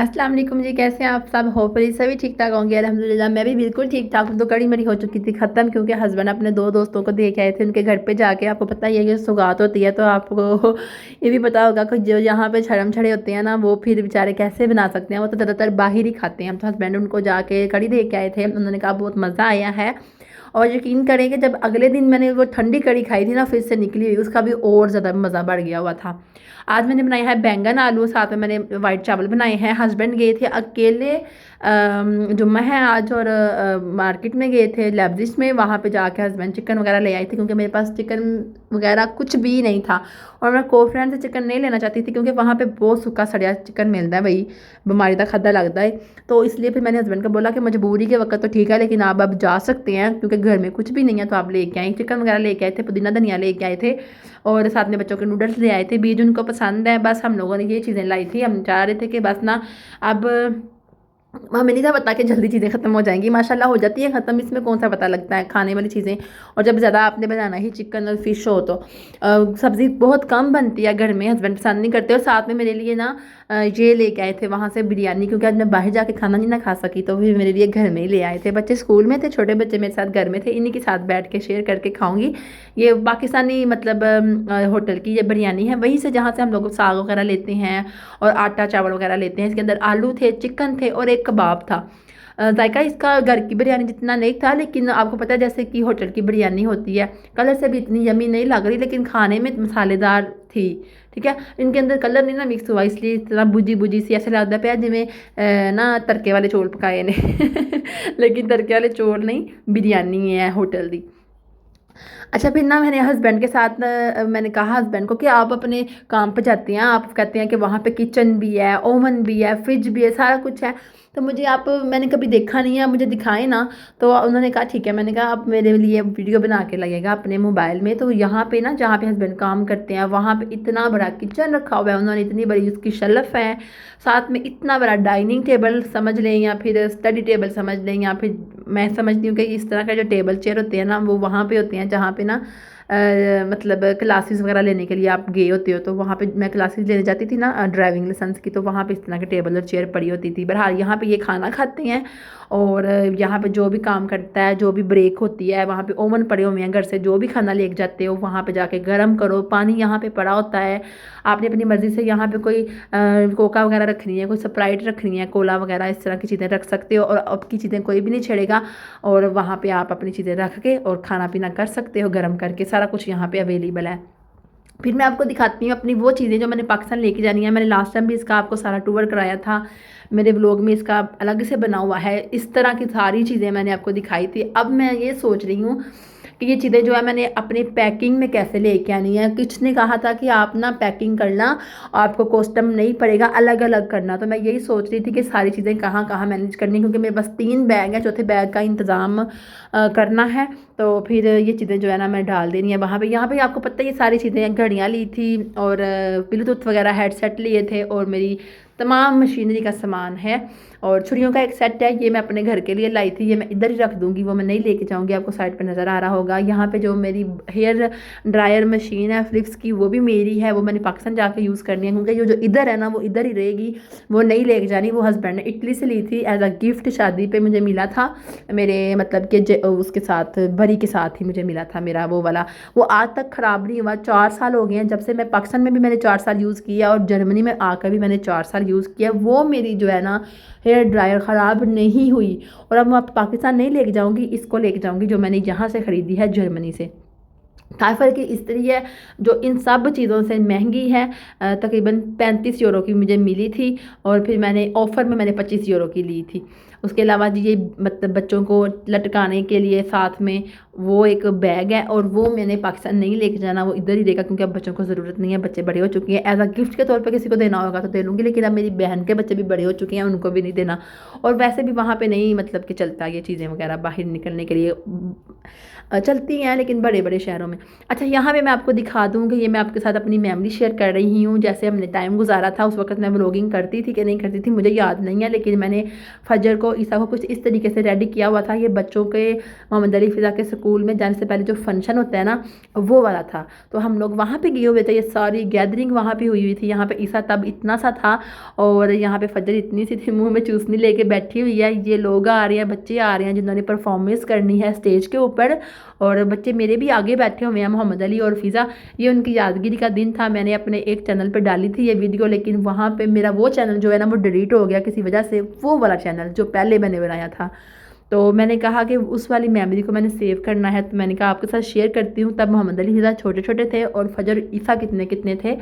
अस्सलाम वालेकुम जी, कैसे हैं आप सब? होपफुली सभी ठीक ठाक होंगे। अल्हम्दुलिल्लाह मैं भी बिल्कुल ठीक ठाक हूँ। तो कड़ी मेरी हो चुकी थी ख़त्म, क्योंकि हस्बैंड अपने दो दोस्तों को दे के आए थे उनके घर पे जाके। आपको पता ही है कि सौगात होती है, तो आपको ये भी पता होगा कि जो यहाँ पे छड़म छड़े होते हैं ना, वो फिर बेचारे कैसे बना सकते हैं। वो तो ज़्यादातर बाहर ही खाते हैं। तो हस्बैंड उनको जाके कड़ी दे के आए थे। उन्होंने कहा बहुत मज़ा आया है। और यकीन करें कि जब अगले दिन मैंने वो ठंडी कड़ी खाई थी ना, फिर से निकली हुई, उसका भी और ज़्यादा मज़ा बढ़ गया हुआ था। आज मैंने बनाया है बैंगन आलू, साथ में मैंने वाइट चावल बनाए हैं। हस्बैंड गए थे अकेले, जुम्मा है आज, और मार्केट में गए थे लैब्जिश में। वहाँ पे जाके हस्बैंड चिकन वगैरह ले आए थे, क्योंकि मेरे पास चिकन वगैरह कुछ भी नहीं था। और मैं को फ्रेंड से चिकन नहीं लेना चाहती थी, क्योंकि वहाँ पे बहुत सूखा सड़िया चिकन मिलता है, वही बीमारी का खतरा लगता है। तो इसलिए फिर मैंने हस्बैंड को बोला कि मजबूरी के वक्त तो ठीक है, लेकिन आप अब जा सकते हैं, क्योंकि घर में कुछ भी नहीं है। तो आप लेके आए चिकन वगैरह, लेके आए थे पुदीना धनिया लेके आए थे, और साथ में बच्चों के नूडल्स ले आए थे। बीज उनको पसंद है। बस हम लोगों ने ये चीज़ें लाई थी। हम चाह रहे थे कि बस ना, अब हमें नहीं था पता कि जल्दी चीज़ें ख़त्म हो जाएंगी। माशाल्लाह हो जाती है ख़त्म, इसमें कौन सा पता लगता है खाने वाली चीज़ें। और जब ज़्यादा आपने बनाना ही चिकन और फिश हो तो सब्ज़ी बहुत कम बनती है घर में, हस्बैंड पसंद नहीं करते। और साथ में मेरे लिए ना ये लेके आए थे वहाँ से बिरयानी, क्योंकि आज मैं बाहर जाके खाना नहीं ना खा सकी, तो फिर मेरे लिए घर में ही ले आए थे। बच्चे स्कूल में थे, छोटे बच्चे मेरे साथ घर में थे, इन्हीं के साथ बैठ के शेयर करके खाऊंगी। ये पाकिस्तानी मतलब होटल की ये बिरयानी है, वहीं से जहाँ से हम लोग साग वगैरह लेते हैं और आटा चावल वगैरह लेते हैं। इसके अंदर आलू थे, चिकन थे और एक कबाब था। जायका इसका घर की बिरयानी जितना नहीं था, लेकिन आपको पता है जैसे कि होटल की बिरयानी होती है, कलर से भी इतनी यमी नहीं लग रही, लेकिन खाने में मसालेदार थी। ठीक है, इनके अंदर कलर नहीं ना मिक्स हुआ, इसलिए इस तरह बुझी बुझी सी ऐसे लगता पाया जिमें ना तड़के वाले चौल पकाए ने लेकिन तड़के वाले चौल नहीं, बिरयानी है होटल दी। अच्छा, फिर ना मैंने हस्बैंड के साथ मैंने कहा हस्बैंड को कि आप अपने काम पे जाते हैं, आप कहते हैं कि वहाँ पे किचन भी है, ओवन भी है, फ्रिज भी है, सारा कुछ है, तो मुझे आप मैंने कभी देखा नहीं है, मुझे दिखाएं ना। तो उन्होंने कहा ठीक है। मैंने कहा आप मेरे लिए वीडियो बना के लगेगा अपने मोबाइल में। तो यहाँ पे ना जहाँ पे हस्बैंड काम करते हैं, वहाँ पे इतना बड़ा किचन रखा हुआ है उन्होंने, इतनी बड़ी उसकी शेल्फ है, साथ में इतना बड़ा डाइनिंग टेबल समझ लें या फिर स्टडी टेबल समझ लें, या फिर मैं समझती हूँ कि इस तरह का जो टेबल चेयर होते हैं ना, वो वहाँ पे होते हैं जहाँ पे ना मतलब क्लासेस वगैरह लेने के लिए आप गए होते हो। तो वहाँ पे मैं क्लासेस लेने जाती थी ना ड्राइविंग लाइसेंस की, तो वहाँ पे इस तरह के टेबल और चेयर पड़ी होती थी। बहरहाल यहाँ पे ये खाना खाते हैं, और यहाँ पे जो भी काम करता है, जो भी ब्रेक होती है, वहाँ पे ओवन पड़े हुए हैं, घर से जो भी खाना लेके जाते हो वहाँ पे जाके गर्म करो। पानी यहाँ पे पड़ा होता है, आपने अपनी मर्ज़ी से यहाँ पे कोई कोका वगैरह रखनी है, कोई स्प्राइट रखनी है, कोला वगैरह, इस तरह की चीज़ें रख सकते हो, और आपकी चीज़ें कोई भी नहीं छेड़ेगा। और वहाँ पे आप अपनी चीज़ें रख के और खाना पीना कर सकते हो गर्म करके, सारा कुछ यहाँ पे अवेलेबल है। फिर मैं आपको दिखाती हूँ अपनी वो चीज़ें जो मैंने पाकिस्तान लेके जानी है। मैंने लास्ट टाइम भी इसका आपको सारा टूर कराया था, मेरे ब्लॉग में इसका अलग से बना हुआ है। इस तरह की सारी चीज़ें मैंने आपको दिखाई थी। अब मैं ये सोच रही हूँ कि ये चीज़ें जो है मैंने अपनी पैकिंग में कैसे लेके आनी है। कुछ ने कहा था कि आप ना पैकिंग करना, आपको कॉस्टम नहीं पड़ेगा, अलग अलग करना। तो मैं यही सोच रही थी कि सारी चीज़ें कहाँ कहाँ मैनेज करनी, क्योंकि मेरे पास 3 बैग है, चौथे बैग का इंतज़ाम करना है। तो फिर ये चीज़ें जो है ना मैं डाल देनी है वहाँ पे। यहाँ पे आपको पता है ये सारी चीज़ें, घड़ियाँ ली थी और ब्लूटूथ वगैरह हेडसेट लिए थे, और मेरी तमाम मशीनरी का सामान है, और छुरियों का एक सेट है, ये मैं अपने घर के लिए लाई थी। ये मैं इधर ही रख दूँगी, वो मैं नहीं लेके जाऊँगी। आपको साइड पे नज़र आ रहा होगा। यहाँ पे जो मेरी हेयर ड्रायर मशीन है फ्लिप्स की, वो भी मेरी है, वो मैंने पाकिस्तान जाके यूज़ करनी है, क्योंकि ये जो इधर है ना वो इधर ही रहेगी, वो नहीं लेके जानी। वो हस्बैंड ने इटली से ली थी एज अ गिफ्ट, शादी पे मुझे मिला था, मेरे मतलब कि उसके साथ भरी के साथ ही मुझे मिला था मेरा वो वाला। वो आज तक ख़राब नहीं हुआ, 4 साल हो गए हैं जब से। मैं पाकिस्तान में भी मैंने 4 साल यूज़ किया, और जर्मनी में आकर भी मैंने 4 साल यूज़ किया। वो मेरी जो है ना हेयर ड्रायर ख़राब नहीं हुई। और अब मैं पाकिस्तान नहीं लेके जाऊँगी, इसको लेके जाऊँगी जो मैंने यहाँ से ख़रीदी है, जर्मनी से। काफ़र की इस्त्री है जो इन सब चीज़ों से महंगी है, तकरीबन 35 यूरो की मुझे मिली थी, और फिर मैंने ऑफ़र में मैंने 25 यूरो की ली थी। उसके अलावा जी ये मतलब बच्चों को लटकाने के लिए साथ में वो एक बैग है, और वो मैंने पाकिस्तान नहीं लेके जाना, वो इधर ही देगा, क्योंकि अब बच्चों को ज़रूरत नहीं है, बच्चे बड़े हो चुके हैं। एज अ गिफ्ट के तौर पे किसी को देना होगा तो दे लूँगी, लेकिन अब मेरी बहन के बच्चे भी बड़े हो चुके हैं, उनको भी नहीं देना। और वैसे भी वहाँ पे नहीं मतलब कि चलता ये चीज़ें वगैरह बाहर निकलने के लिए। चलती हैं लेकिन बड़े बड़े शहरों में। अच्छा, यहाँ पे मैं आपको दिखा दूँ कि ये मैं आपके साथ अपनी मेमोरी शेयर कर रही हूँ, जैसे हमने टाइम गुजारा था। उस वक्त मैं व्लॉगिंग करती थी कि नहीं करती थी मुझे याद नहीं है, लेकिन मैंने फजर को ईसा को कुछ इस तरीके से रेडी किया हुआ था। ये बच्चों के मोहम्मद अली फ़िज़ा के स्कूल में जाने से पहले जो फंक्शन होता है ना, वो वाला था। तो हम लोग वहाँ पे गए हुए थे, ये सारी गैदरिंग वहाँ पे हुई थी। यहाँ पे ईसा तब इतना सा था और यहाँ पे फजर इतनी सी थी, मुंह में चूसनी लेके बैठी हुई है। ये लोग आ रहे हैं, बच्चे आ रहे हैं जिन्होंने परफॉर्मेंस करनी है स्टेज के ऊपर, और बच्चे मेरे भी आगे बैठे हुए हैं, मोहम्मद अली और फ़िज़ा। ये उनकी यादगिरी का दिन था। मैंने अपने एक चैनल पर डाली थी ये वीडियो, लेकिन वहाँ पर मेरा वो चैनल जो है ना वो डिलीट हो गया किसी वजह से, वो वाला चैनल जो पहले मैंने बनाया था। तो मैंने कहा कि उस वाली मेमोरी को मैंने सेव करना है, तो मैंने कहा आपके साथ शेयर करती हूँ। तब मोहम्मद अली फ़िज़ा छोटे छोटे थे और फजर ईसा कितने कितने थे,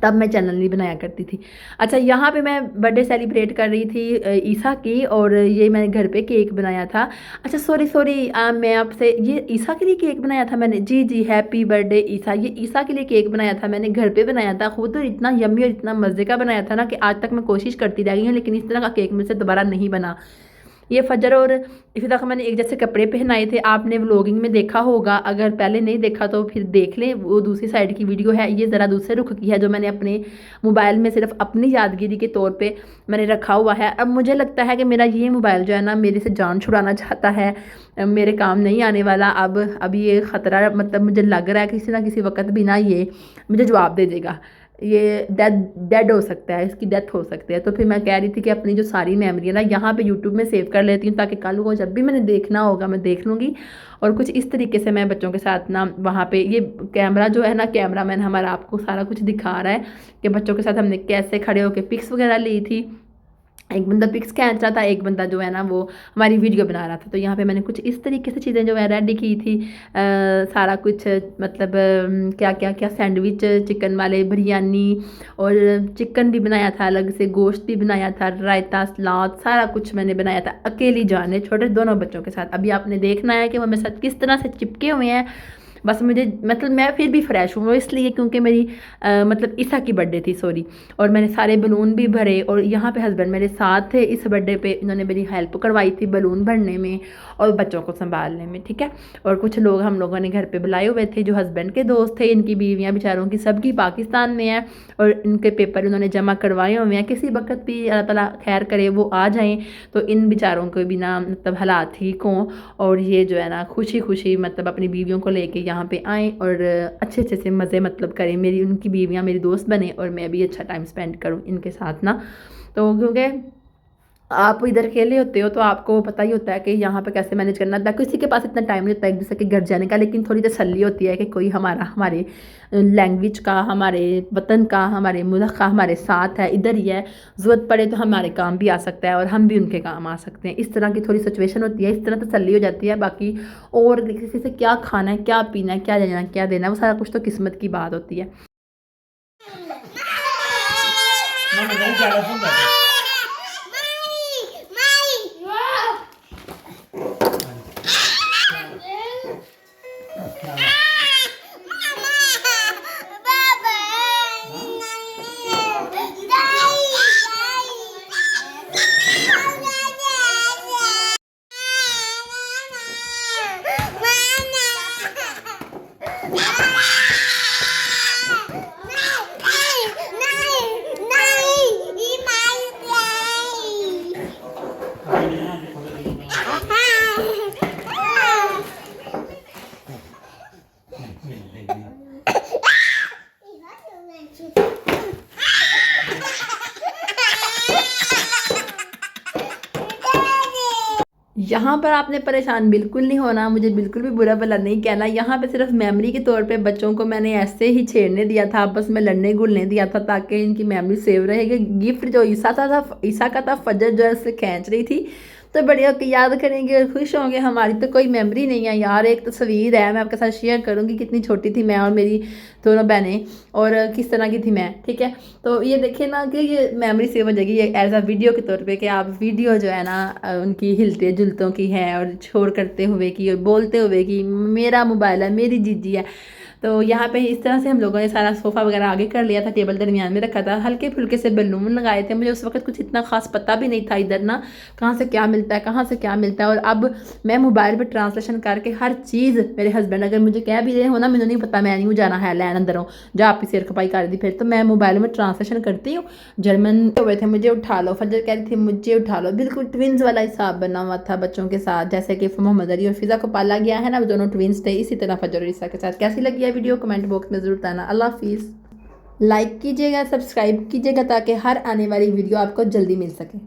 तब मैं चैनल नहीं बनाया करती थी। अच्छा, यहाँ पे मैं बर्थडे सेलिब्रेट कर रही थी ईसा की, और ये मैंने घर पे केक बनाया था। अच्छा सॉरी मैं आपसे, ये ईसा के लिए केक बनाया था मैंने? जी हैप्पी बर्थडे ईसा। ये ईसा के लिए केक बनाया था मैंने, घर पे बनाया था खुद, और इतना यम्मी और इतना मज़े का बनाया था ना कि आज तक मैं कोशिश करती रह गई हूँ, लेकिन इस तरह का केक मुझसे दोबारा नहीं बना। ये फजर और इफ्तिताह को मैंने एक जैसे कपड़े पहनाए थे, आपने व्लॉगिंग में देखा होगा, अगर पहले नहीं देखा तो फिर देख लें, वो दूसरी साइड की वीडियो है। ये ज़रा दूसरे रुख की है जो मैंने अपने मोबाइल में सिर्फ अपनी यादगिरी के तौर पे मैंने रखा हुआ है। अब मुझे लगता है कि मेरा ये मोबाइल जो है ना मेरे से जान छुड़ाना चाहता है, मेरे काम नहीं आने वाला। अब ये ख़तरा, मतलब मुझे लग रहा है कि किसी ना किसी वक्त भी ना ये मुझे जवाब दे देगा, ये डेड हो सकता है, इसकी डेथ हो सकती है। तो फिर मैं कह रही थी कि अपनी जो सारी मेमोरी है ना यहाँ पे यूट्यूब में सेव कर लेती हूँ, ताकि कल को जब भी मैंने देखना होगा मैं देख लूँगी। और कुछ इस तरीके से मैं बच्चों के साथ ना वहाँ पे, ये कैमरा जो है ना, कैमरा मैन हमारा आपको सारा कुछ दिखा रहा है कि बच्चों के साथ हमने कैसे खड़े होकर पिक्स वगैरह ली थी। एक बंदा पिक्स खींच रहा था, एक बंदा जो है ना वो हमारी वीडियो बना रहा था। तो यहाँ पे मैंने कुछ इस तरीके से चीज़ें जो है रेडी की थी, सारा कुछ, मतलब क्या क्या क्या, सैंडविच चिकन वाले, बिरयानी, और चिकन भी बनाया था अलग से, गोश्त भी बनाया था, रायता, सलाद, सारा कुछ मैंने बनाया था अकेली जाने, छोटे दोनों बच्चों के साथ। अभी आपने देखना है कि वो मेरे साथ किस तरह से चिपके हुए हैं। बस मुझे, मतलब मैं फिर भी फ्रेश हूँ, वो इसलिए क्योंकि मेरी मतलब ईसा की बर्थडे थी, सॉरी। और मैंने सारे बलून भी भरे, और यहाँ पे हस्बैंड मेरे साथ थे इस बर्थडे पे, इन्होंने मेरी हेल्प करवाई थी बलून भरने में और बच्चों को संभालने में, ठीक है। और कुछ लोग हम लोगों ने घर पे बुलाए हुए थे जो हस्बैंड के दोस्त थे, इनकी बीवियाँ बेचारों की सबकी पाकिस्तान में हैं, और इनके पेपर उन्होंने जमा करवाए हुए हैं। किसी वक्त भी अल्लाह ताला खैर करे वो आ जाएँ, तो इन बेचारों को भी ना, मतलब हालात ठीक हों, और ये जो है ना खुशी खुशी मतलब अपनी बीवियों को लेके यहाँ पे आएँ और अच्छे अच्छे से मज़े मतलब करें, मेरी उनकी बीवियाँ मेरी दोस्त बने और मैं भी अच्छा टाइम स्पेंड करूँ इनके साथ ना। तो क्योंकि आप इधर अकेले होते हो तो आपको पता ही होता है कि यहाँ पे कैसे मैनेज करना है। किसी के पास इतना टाइम नहीं होता है एक दूसरे के घर जाने का, लेकिन थोड़ी तसल्ली होती है कि कोई हमारे लैंग्वेज का, हमारे वतन का, हमारे मुल्क का हमारे साथ है, इधर ही है, ज़रूरत पड़े तो हमारे काम भी आ सकता है और हम भी उनके काम आ सकते हैं। इस तरह की थोड़ी सिचुएशन होती है, इस तरह तसल्ली हो जाती है। बाकी और किसी से क्या खाना है, क्या पीना है, क्या लेना, क्या देना है, वो सारा कुछ तो किस्मत की बात होती है। यहाँ पर आपने परेशान बिल्कुल नहीं होना, मुझे बिल्कुल भी बुरा भला नहीं कहना। यहाँ पे सिर्फ मेमोरी के तौर पे बच्चों को मैंने ऐसे ही छेड़ने दिया था, आपस में लड़ने घुलने दिया था, ताकि इनकी मेमोरी सेव रहेगी। गिफ्ट जो ईसा का था, फजर जो है उससे खींच रही थी, तो बढ़िया कि याद करेंगे और खुश होंगे। हमारी तो कोई मेमोरी नहीं है यार। एक तस्वीर है, मैं आपके साथ शेयर करूँगी कितनी छोटी थी मैं और मेरी दोनों बहनें, और किस तरह की थी मैं, ठीक है। तो ये देखिए ना कि ये मेमोरी सेव हो जाएगी, ये एज अ वीडियो के तौर पे, कि आप वीडियो जो है ना उनकी हिलते जुलतों की है, और शोर करते हुए की, और बोलते हुए कि मेरा मोबाइल है, मेरी जीजी है। तो यहाँ पे इस तरह से हम लोगों ने सारा सोफ़ा वगैरह आगे कर लिया था, टेबल दरमियान में रखा था, हल्के फुल्के से बलून लगाए थे। मुझे उस वक्त कुछ इतना खास पता भी नहीं था इधर ना कहाँ से क्या मिल मिलता है, कहाँ से क्या मिलता है। और अब मैं मोबाइल पर ट्रांसलेशन करके हर चीज़, मेरे हस्बैंड अगर मुझे कह भी रहे हो ना मैंने नहीं पता, मैं नहीं जाना है लैन अंदरों जा आप ही सिर खपाई कर दी, फिर तो मैं मोबाइल में ट्रांसलेशन करती हूँ। जर्मन हुए थे मुझे उठा लो, फजर कह रही थी मुझे उठा लो, बिल्कुल ट्विंस वाला हिसाब बना हुआ था बच्चों के साथ, जैसे कि मोहम्मद अली और फिज़ा को पाला गया है ना, वो दोनों ट्विंस थे, इसी तरह फजर और ईसा के साथ। कैसी लगी है वीडियो कमेंट बॉक्स में ज़रूर बताना। अल्लाह हाफिज़। लाइक कीजिएगा, सब्सक्राइब कीजिएगा ताकि हर आने वाली वीडियो आपको जल्दी मिल सके।